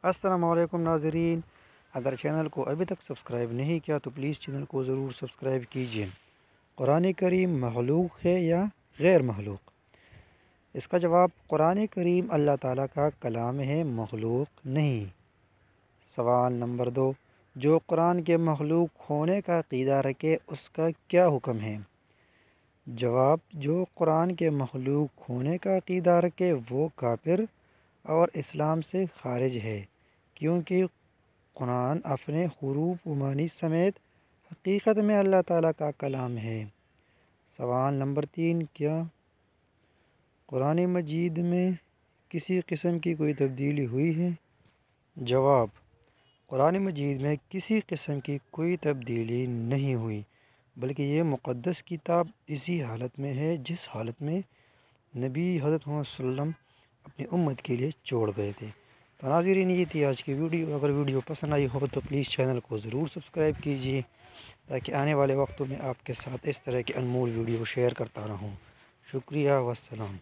السلام علیکم ناظرین، اگر چینل کو ابھی تک سبسکرائب نہیں کیا تو پلیز چینل کو ضرور سبسکرائب کیجیے۔ قرآن کریم مخلوق ہے یا غیر مخلوق؟ اس کا جواب قرآن کریم اللہ تعالیٰ کا کلام ہے، مخلوق نہیں۔ سوال نمبر 2، جو قرآن کے مخلوق ہونے کا عقیدہ رکھے اس کا کیا حکم ہے؟ جواب، جو قرآن کے مخلوق ہونے کا عقیدہ رکھے وہ کافر اور اسلام سے خارج ہے، کیونکہ قرآن اپنے حروف و معنی سمیت حقیقت میں اللہ تعالیٰ کا کلام ہے۔ سوال نمبر 3، کیا قرآن مجید میں کسی قسم کی کوئی تبدیلی ہوئی ہے؟ جواب، قرآن مجید میں کسی قسم کی کوئی تبدیلی نہیں ہوئی، بلکہ یہ مقدس کتاب اسی حالت میں ہے جس حالت میں نبی حضرت محمد صلی اللہ علیہ وسلم اپنی امت کے لیے چھوڑ گئے تھے۔ تو ناظرین، یہ تھی آج کی ویڈیو۔ اگر ویڈیو پسند آئی ہو تو پلیز چینل کو ضرور سبسکرائب کیجیے تاکہ آنے والے وقتوں میں آپ کے ساتھ اس طرح کے انمول ویڈیو شیئر کرتا رہوں۔ شکریہ، والسلام۔